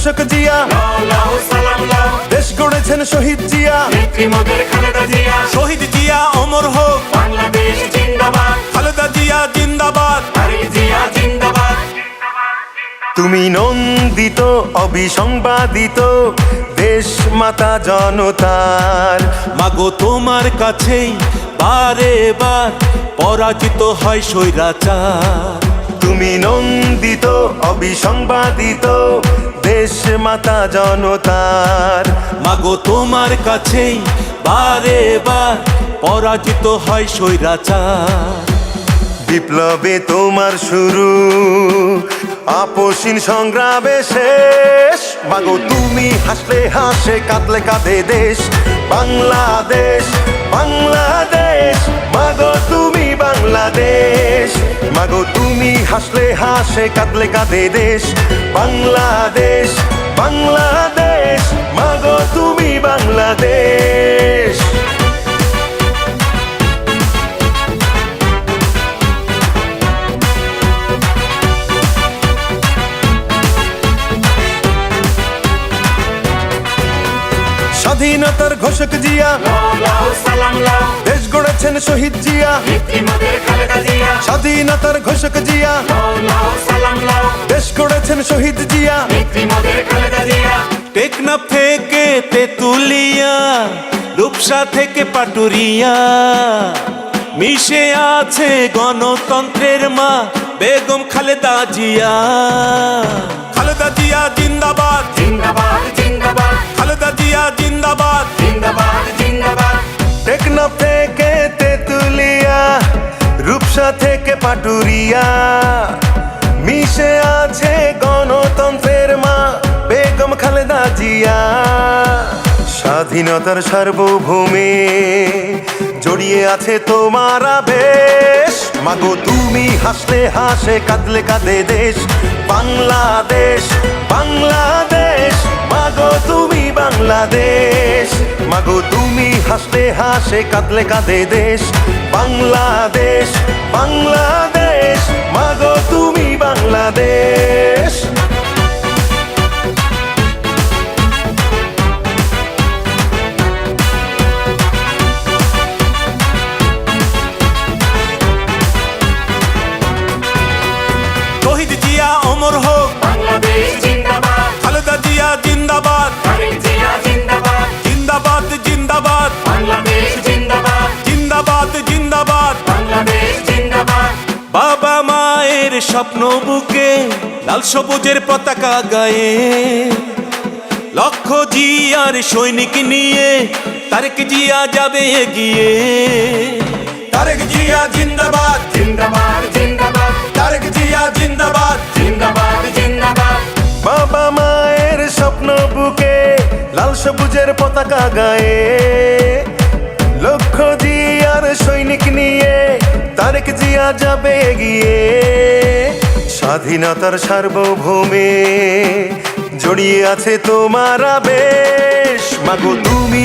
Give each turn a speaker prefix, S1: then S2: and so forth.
S1: ঘোষক জিয়া, দেশ গড়েছেন শহীদ জিয়া,
S2: শহীদ জিয়া অমর হোক,
S3: বাংলাদেশ জিন্দাবাদ,
S2: খালেদা জিয়া জিন্দাবাদ।
S3: তারেক জিয়া জিন্দাবাদ।
S1: তুমি নন্দিত অবিসংবাদিত দেশ মাতা জনতার।
S2: মাগো তোমার কাছেই বারে বার পরাজিত হয় স্বৈরাচার।
S1: তুমি নন্দিত অবিসংবাদিত দেশ মাতা জনতার।
S2: মাগো তোমার কাছেই বারে বার পরাজিত হয় স্বৈরাচার।
S1: বিপ্লবে তোমার শুরু, আপসীন সংগ্রামে শেষ। মাগো তুমি হাসলে হাসে, কাঁদলে কাঁদে দেশ বাংলাদেশ, বাংলাদেশ। মাগো তুমি বাংলাদেশ, মাগো তুমি হাসলে হাসে, কাঁদলে কাঁদে দেশ বাংলাদেশ, বাংলাদেশ। মাগো তুমি বাংলাদেশ। স্বাধীনতার ঘোষক জিয়া, দেশ গড়েছেন শহীদ জিয়া, স্বাধীনতার ঘোষক জিয়া, দেশ গড়েছেন শহীদ জিয়া।
S2: টেকনাফ থেকে তেতুলিয়া, রূপসা থেকে পাটুরিয়া, মিশে আছে গণতন্ত্রের মা বেগম খালেদা জিয়া। খালেদা জিয়া জিন্দাবাদ,
S3: জিন্দাবাদ জিন্দাবাদ,
S2: খালেদা জিয়া জিন্দাবাদ।
S3: জিন্দাবাদ জিন্দাবাদ।
S1: টেকনাফ থেকে তেতুলিয়া, রূপসা থেকে পাটুরিয়া, মিশে আছে গণতন্ত্রের মা বেগম খালেদা জিয়া। স্বাধীনতার সার্বভৌমে জড়িয়ে আছে তোমার আবেশ। মাগো তুমি হাসলে হাসে, কাঁদলে কাঁদে দেশ বাংলাদেশ, বাংলাদেশ। মাগো তুমি বাংলাদেশ, মাগো তুমি হাসলে হাসে, কাঁদলে কাঁদে দেশ বাংলাদেশ, বাংলাদেশ। মাগো তুমি বাংলাদেশ।
S2: শহীদ জিয়া অমর হোক,
S3: বাংলাদেশ জিন্দাবাদ,
S2: খালেদা জিয়া জিন্দাবাদ,
S3: তারেক জিয়া জিন্দাবাদ,
S2: জিন্দাবাদ জিন্দাবাদ,
S3: বাংলাদেশ জিন্দাবাদ,
S2: জিন্দাবাদ জিন্দাবাদ।
S3: বাংলাদেশ জিন্দাবাদ।
S2: বাবা মায়ের স্বপ্ন বুকে লাল সবুজের পতাকা গায়ে, লক্ষ জিয়ার সৈনিক নিয়ে তারেক জিয়া যাবে এগিয়ে। তারেক জিয়া জিন্দাবাদ,
S3: জিন্দাবাদ জিন্দাবাদ,
S2: তারেক জিয়া জিন্দাবাদ।
S3: জিন্দাবাদ জিন্দাবাদ।
S1: বাবা মায়ের স্বপ্ন বুকে লাল সবুজের পতাকা গায়ে, লক্ষ জিয়ার সৈনিক নিয়ে তারেক জিয়া যাবে এগিয়ে। স্বাধীনতার সার্বভৌমে জড়িয়ে আছে তোমার আবেশ। মাগো তুমি